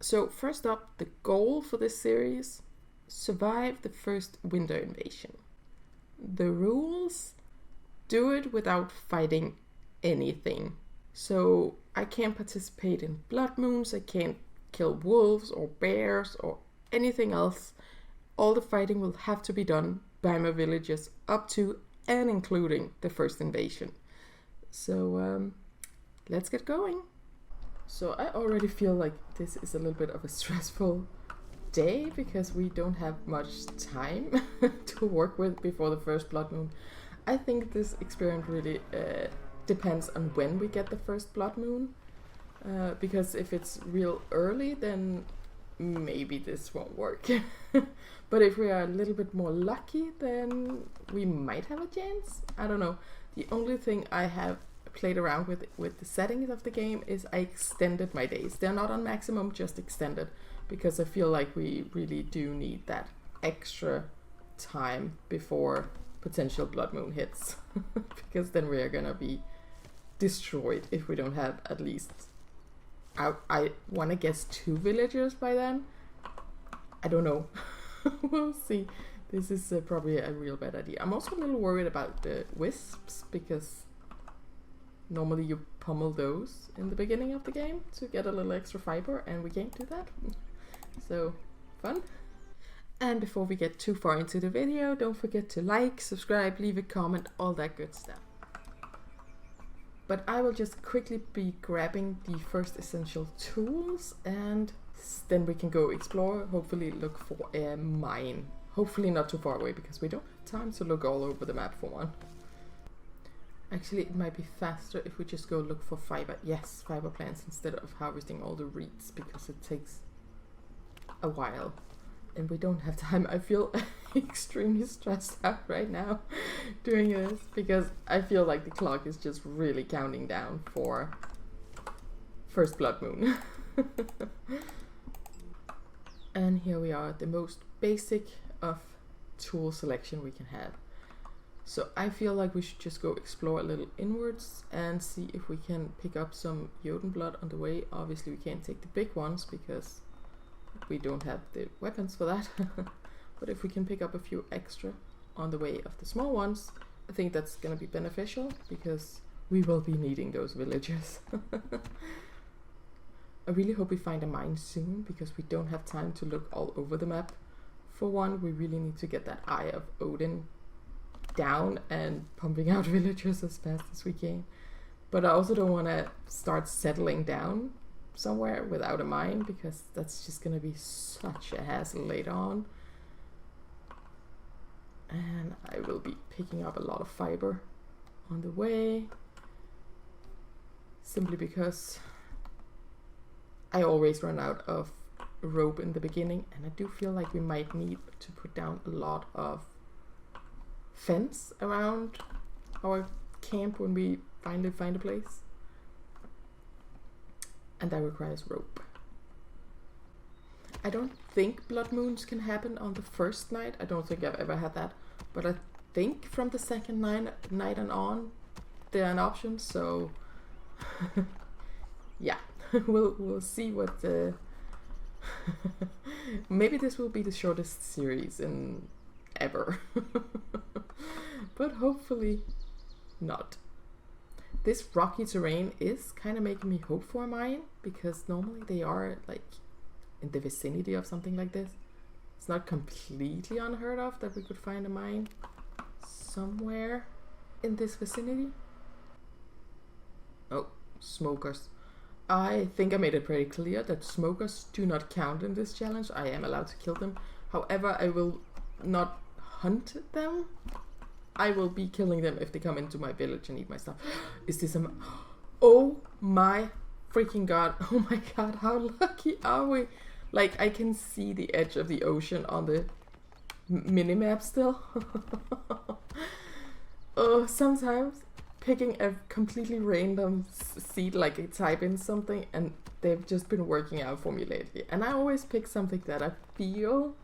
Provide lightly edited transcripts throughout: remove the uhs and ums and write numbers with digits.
So first up, the goal for this series: survive the first winter invasion. The rules: do it without fighting anything. So I can't participate in blood moons, I can't kill wolves or bears or anything else. All the fighting will have to be done by my villagers up to and including the first invasion. So let's get going. So I already feel like this is a little bit of a stressful day because we don't have much time to work with before the first blood moon. I think this experiment really depends on when we get the first blood moon, because if it's real early, then maybe this won't work. But if we are a little bit more lucky, then we might have a chance. I don't know. The only thing I have played around with the settings of the game is I extended my days. They're not on maximum, just extended, because I feel like we really do need that extra time before potential blood moon hits. Because then we are gonna be destroyed if we don't have at least, I want to guess 2 villagers by then. I don't know. We'll see. This is probably a real bad idea. I'm also a little worried about the wisps, because normally you pummel those in the beginning of the game to get a little extra fiber, and we can't do that. So, fun. And before we get too far into the video, don't forget to like, subscribe, leave a comment, all that good stuff. But I will just quickly be grabbing the first essential tools, and then we can go explore, hopefully look for a mine. Hopefully not too far away, because we don't have time to look all over the map for one. Actually, it might be faster if we just go look for fiber. Yes, fiber plants instead of harvesting all the reeds, because it takes a while. And we don't have time. I feel extremely stressed out right now doing this, because I feel like the clock is just really counting down for first blood moon. And here we are, the most basic of tool selection we can have. So I feel like we should just go explore a little inwards and see if we can pick up some Jotun blood on the way. Obviously we can't take the big ones because we don't have the weapons for that. But if we can pick up a few extra on the way of the small ones, I think that's gonna be beneficial, because we will be needing those villagers. I really hope we find a mine soon, because we don't have time to look all over the map. For one, we really need to get that Eye of Odin down and pumping out villagers as fast as we can. But I also don't want to start settling down somewhere without a mine, because that's just going to be such a hassle later on. And I will be picking up a lot of fiber on the way, simply because I always run out of rope in the beginning, and I do feel like we might need to put down a lot of fence around our camp when we finally find a place, and that requires rope. I don't think blood moons can happen on the first night. I don't think I've ever had that, but I think from the second night and on they're an option. So yeah. We'll see what maybe this will be the shortest series in ever. But hopefully not. This rocky terrain is kind of making me hope for a mine, because normally they are like in the vicinity of something like this. It's not completely unheard of that we could find a mine somewhere in this vicinity. Oh, smokers. I think I made it pretty clear that smokers do not count in this challenge. I am allowed to kill them. However, I will not hunt them. I will be killing them if they come into my village and eat my stuff. Is this a... Oh my freaking god. Oh my god, how lucky are we? Like, I can see the edge of the ocean on the minimap still. Oh, sometimes picking a completely random seed, like I type in something, and they've just been working out for me lately. And I always pick something that I feel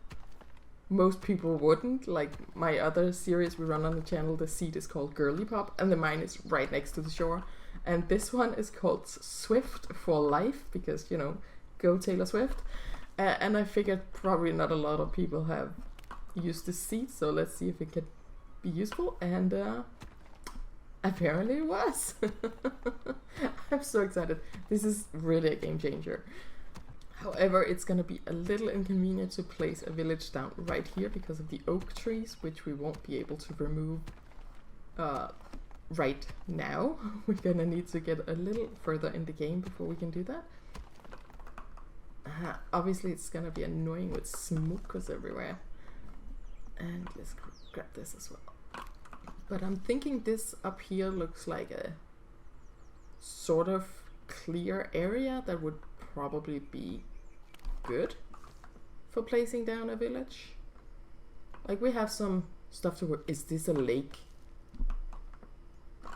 most people wouldn't. Like my other series we run on the channel, the seed is called Girly Pop, and the mine is right next to the shore. And this one is called Swift for Life, because, you know, go Taylor Swift. And I figured probably not a lot of people have used this seat, so let's see if it can be useful. And apparently it was. I'm so excited. This is really a game changer. However, it's going to be a little inconvenient to place a village down right here because of the oak trees, which we won't be able to remove right now. We're going to need to get a little further in the game before we can do that. Obviously, it's going to be annoying with smokers everywhere. And let's grab this as well. But I'm thinking this up here looks like a sort of clear area that would probably be good for placing down a village. Like, we have some stuff to work. Is this a lake?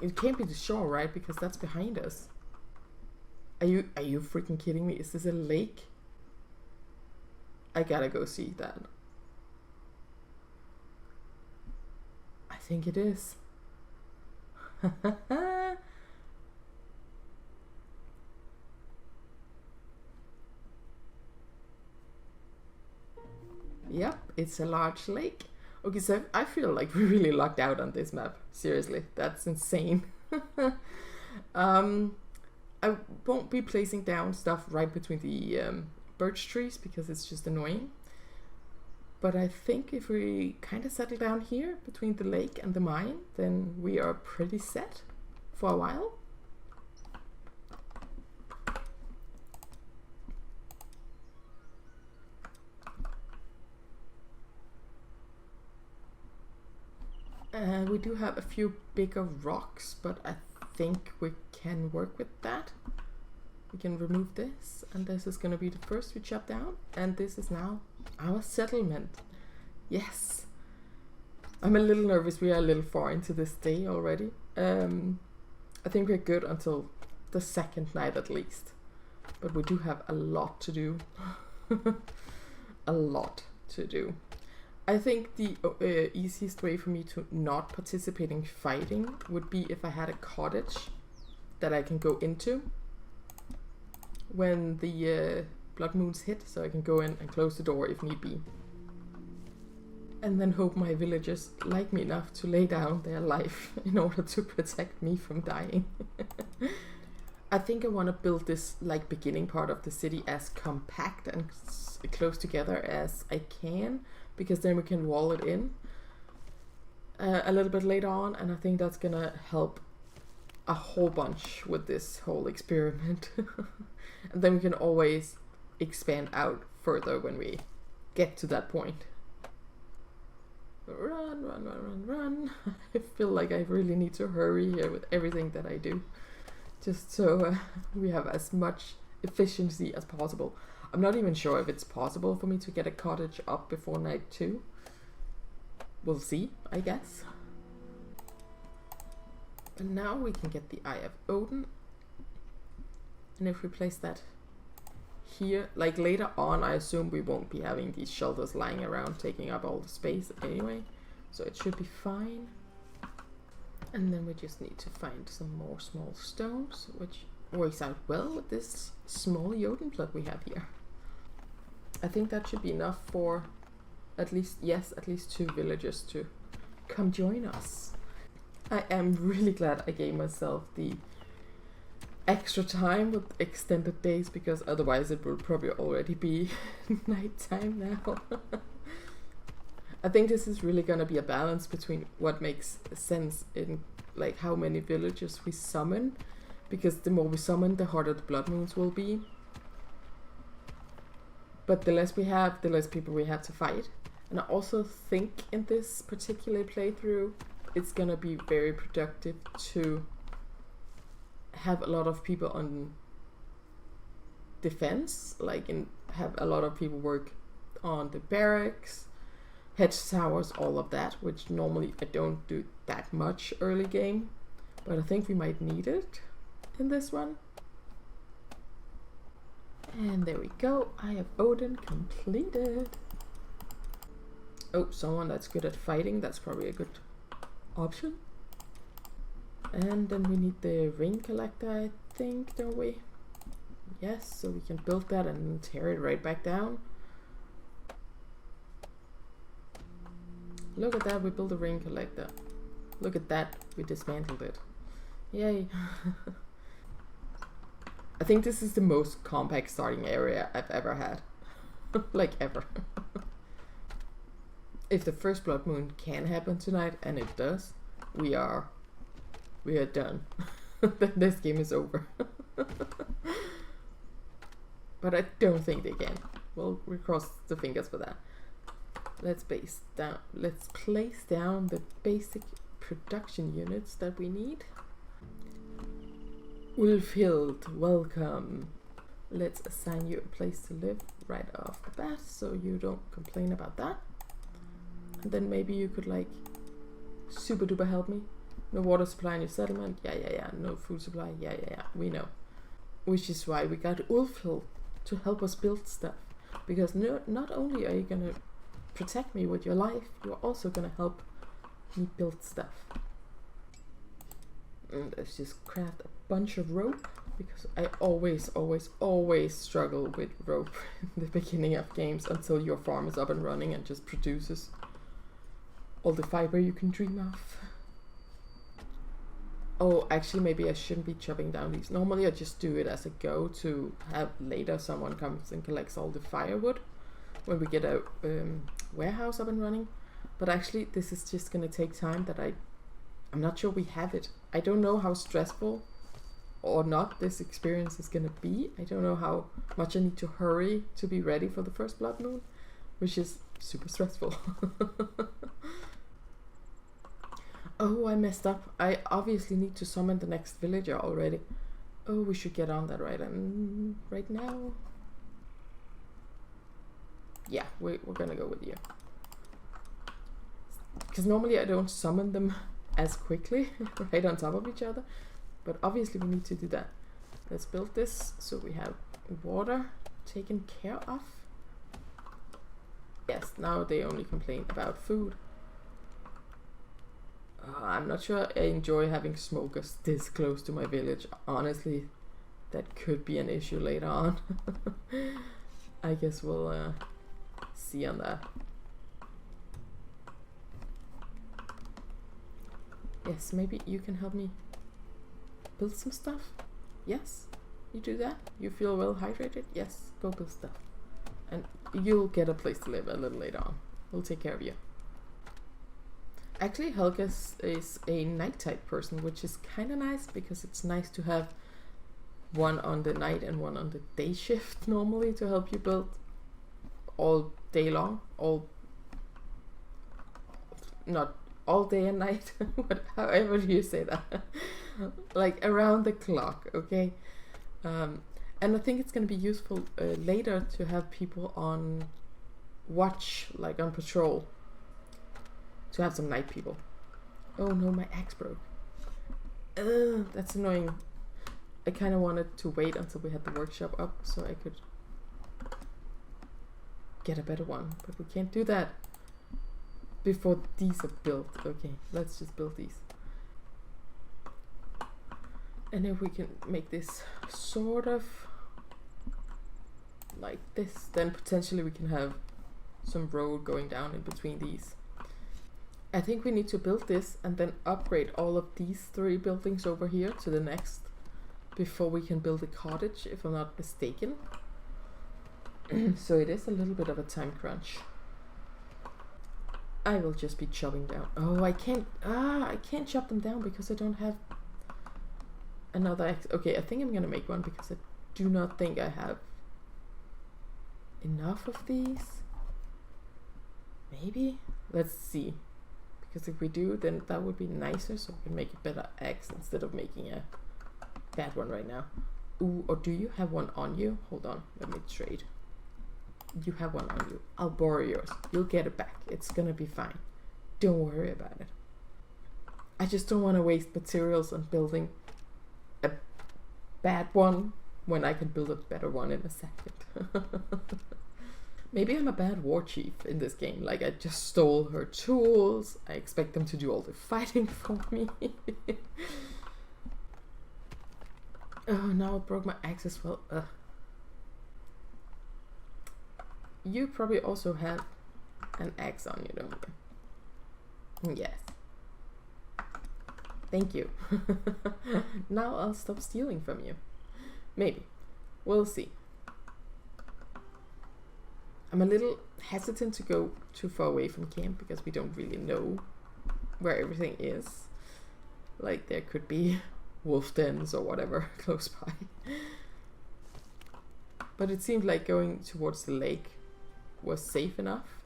It can't be the shore, right? Because that's behind us. Are you freaking kidding me? Is this a lake? I gotta go see that. I think it is. Yep, it's a large lake. Okay, so I feel like we're really locked out on this map. Seriously, that's insane. I won't be placing down stuff right between the birch trees because it's just annoying. But I think if we kind of settle down here between the lake and the mine, then we are pretty set for a while. We do have a few bigger rocks, but I think we can work with that. We can remove this, and this is going to be the first we chop down, and this is now our settlement. Yes! I'm a little nervous. We are a little far into this day already. I think we're good until the second night at least. But we do have a lot to do. A lot to do. I think the easiest way for me to not participate in fighting would be if I had a cottage that I can go into when the blood moons hit, so I can go in and close the door if need be. And then hope my villagers like me enough to lay down their life in order to protect me from dying. I think I want to build this like beginning part of the city as compact and close together as I can, because then we can wall it in a little bit later on, and I think that's gonna help a whole bunch with this whole experiment. And then we can always expand out further when we get to that point. Run, run, run, run, run. I feel like I really need to hurry here with everything that I do, just so we have as much efficiency as possible. I'm not even sure if it's possible for me to get a cottage up before night 2. We'll see, I guess. And now we can get the Eye of Odin. And if we place that here, like later on, I assume we won't be having these shelters lying around taking up all the space anyway. So it should be fine. And then we just need to find some more small stones, which works out well with this small Jotun plot we have here. I think that should be enough for at least 2 villagers to come join us. I am really glad I gave myself the extra time with extended days, because otherwise it will probably already be nighttime now. I think this is really gonna be a balance between what makes sense in like how many villagers we summon, because the more we summon, the harder the blood moons will be. But the less we have, the less people we have to fight. And I also think in this particular playthrough, it's gonna be very productive to have a lot of people on defense, like have a lot of people work on the barracks, hedge towers, all of that, which normally I don't do that much early game, but I think we might need it in this one. And there we go. I have Odin completed. Oh, someone that's good at fighting. That's probably a good option. And then we need the ring collector, I think, don't we? Yes, so we can build that and tear it right back down. Look at that, we built a ring collector. Look at that, we dismantled it. Yay. I think this is the most compact starting area I've ever had. Like ever. If the first blood moon can happen tonight, and it does, we are done. This game is over. But I don't think they can. Well, we cross the fingers for that. Let's place down the basic production units that we need. Wolfhild, welcome. Let's assign you a place to live right off the bat, so you don't complain about that. And then maybe you could like super duper help me. No water supply in your settlement. Yeah. No food supply. Yeah. We know. Which is why we got Wolfhild to help us build stuff. Because not only are you gonna protect me with your life, you're also gonna help me build stuff. And let's just craft a bunch of rope, because I always struggle with rope in the beginning of games until your farm is up and running and just produces all the fiber you can dream of. Oh, actually, maybe I shouldn't be chopping down these. Normally, I just do it as a go to have later someone comes and collects all the firewood when we get a warehouse up and running. But actually, this is just going to take time that I'm not sure we have it. I don't know how stressful or not this experience is going to be. I don't know how much I need to hurry to be ready for the first blood moon, which is super stressful. Oh, I messed up. I obviously need to summon the next villager already. Oh, we should get on that right now. Yeah, we're gonna go with you. Because normally I don't summon them as quickly, right on top of each other. But obviously we need to do that. Let's build this so we have water taken care of. Yes, now they only complain about food. I'm not sure I enjoy having smokers this close to my village. Honestly, that could be an issue later on. I guess we'll see on that. Yes, maybe you can help me build some stuff. Yes, you do that. You feel well hydrated. Yes, go build stuff. And you'll get a place to live a little later on. We'll take care of you. Actually, Helga is a night type person, which is kind of nice because it's nice to have one on the night and one on the day shift normally to help you build all day long, not all day and night, but however you say that, like around the clock, okay? And I think it's going to be useful later to have people on watch, like on patrol, to have some night people. Oh no, my axe broke. That's annoying. I kind of wanted to wait until we had the workshop up so I could get a better one, but we can't do that before these are built. Okay, let's just build these. And if we can make this sort of like this, then potentially we can have some road going down in between these. I think we need to build this and then upgrade all of these 3 buildings over here to the next before we can build a cottage, if I'm not mistaken. So it is a little bit of a time crunch. I will just be chopping down. Oh, I can't chop them down because I don't have another axe. Okay, I think I'm gonna make one because I do not think I have enough of these. Maybe? Let's see. Because if we do, then that would be nicer, so we can make a better axe instead of making a bad one right now. Ooh, or do you have one on you? Hold on, let me trade. You have one on you. I'll borrow yours. You'll get it back. It's gonna be fine. Don't worry about it. I just don't want to waste materials on building a bad one when I can build a better one in a second. Maybe I'm a bad war chief in this game. Like, I just stole her tools. I expect them to do all the fighting for me. Oh, now I broke my axe as well. Ugh. you probably also have an axe on you, don't you? Yes. Thank you. Now I'll stop stealing from you. Maybe. We'll see. I'm a little hesitant to go too far away from camp because we don't really know where everything is. Like there could be wolf dens or whatever close by. But it seemed like going towards the lake was safe enough.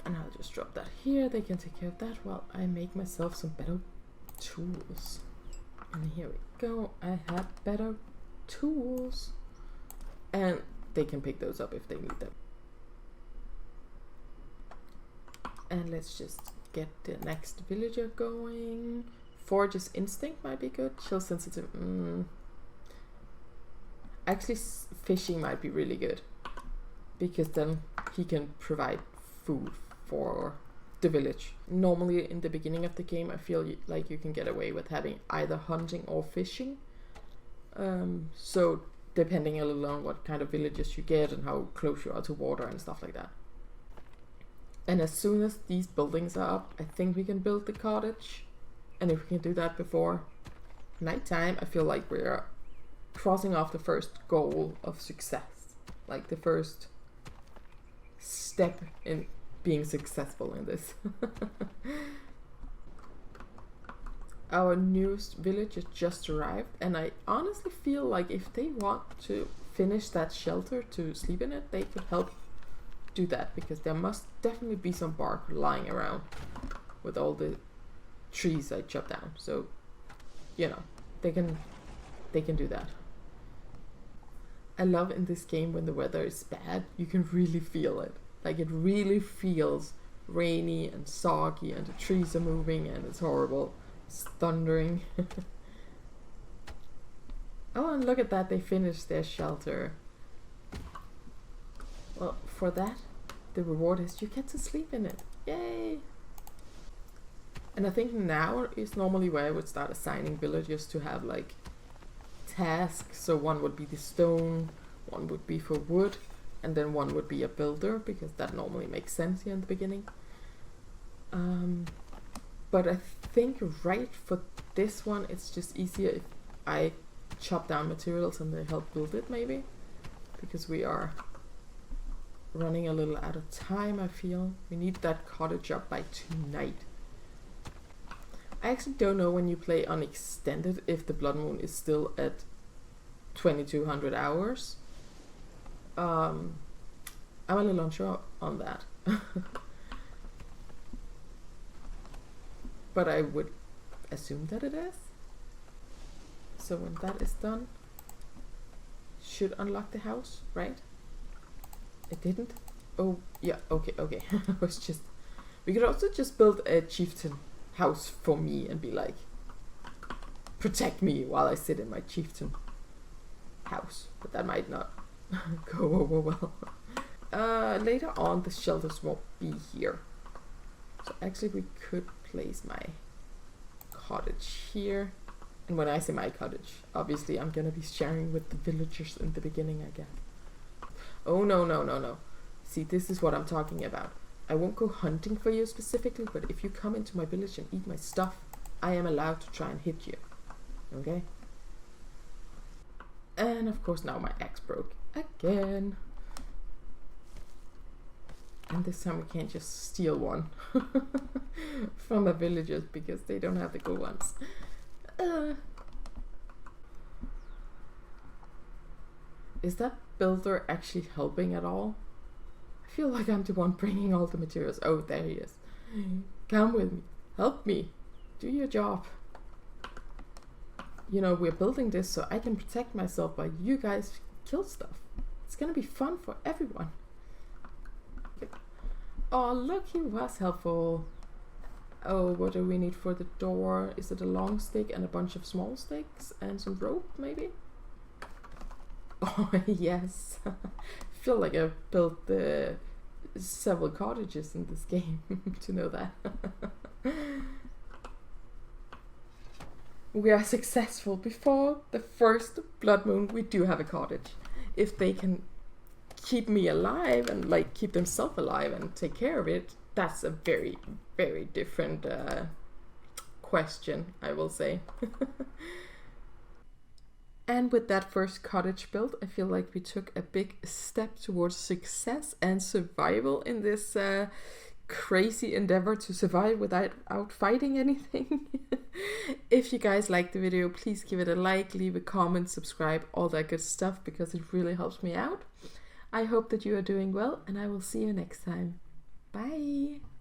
And I'll just drop that here. They can take care of that while I make myself some better tools. And here we go. I have better tools. And they can pick those up if they need them. And let's just get the next villager going. Forager's instinct might be good. Chill sensitive. Actually, fishing might be really good. Because then he can provide food for the village. Normally in the beginning of the game, I feel like you can get away with having either hunting or fishing. So depending a little on what kind of villages you get and how close you are to water and stuff like that. And as soon as these buildings are up, I think we can build the cottage. And if we can do that before nighttime, I feel like we're crossing off the first goal of success. Like the first step in being successful in this. Our newest village has just arrived, and I honestly feel like if they want to finish that shelter to sleep in it, they could help do that, because there must definitely be some bark lying around with all the trees I chopped down. So, you know, they can do that. I love in this game when the weather is bad, you can really feel it. Like it really feels rainy and soggy and the trees are moving and it's horrible. It's thundering. Oh, and look at that, they finished their shelter. Well, for that, the reward is you get to sleep in it. Yay! And I think now is normally where I would start assigning villagers to have like tasks. So one would be the stone, one would be for wood, and then one would be a builder, because that normally makes sense here in the beginning. But I think right for this one, it's just easier if I chop down materials and they help build it, maybe. Because we are running a little out of time, I feel. We need that cottage up by tonight. I actually don't know when you play on extended if the blood moon is still at 2200 hours. I'm a little unsure on that. But I would assume that it is. So when that is done, should unlock the house, right? It didn't? Oh, yeah, okay. I was just... We could also just build a chieftain house for me and be like, protect me while I sit in my chieftain house. But that might not go over well. Later on, the shelters won't be here. So actually we could place my cottage here. And when I say my cottage, obviously I'm gonna be sharing with the villagers in the beginning, I guess. Oh, no. See, this is what I'm talking about. I won't go hunting for you specifically, but if you come into my village and eat my stuff, I am allowed to try and hit you. Okay? And of course now my axe broke again. And this time we can't just steal one from the villagers because they don't have the good ones. Is that builder actually helping at all? I feel like I'm the one bringing all the materials. Oh, there he is. Come with me. Help me. Do your job. You know, we're building this so I can protect myself while you guys kill stuff. It's gonna be fun for everyone. Oh, look, he was helpful. Oh, what do we need for the door? Is it a long stick and a bunch of small sticks and some rope, maybe? Oh, yes. I feel like I've built several cottages in this game to know that. We are successful. Before the first blood moon, we do have a cottage. if they can keep me alive and like keep themselves alive and take care of it, that's a very, very different question, I will say. And with that first cottage built, I feel like we took a big step towards success and survival in this crazy endeavor to survive without fighting anything. If you guys liked the video, please give it a like, leave a comment, subscribe, all that good stuff, because it really helps me out. I hope that you are doing well, and I will see you next time. Bye!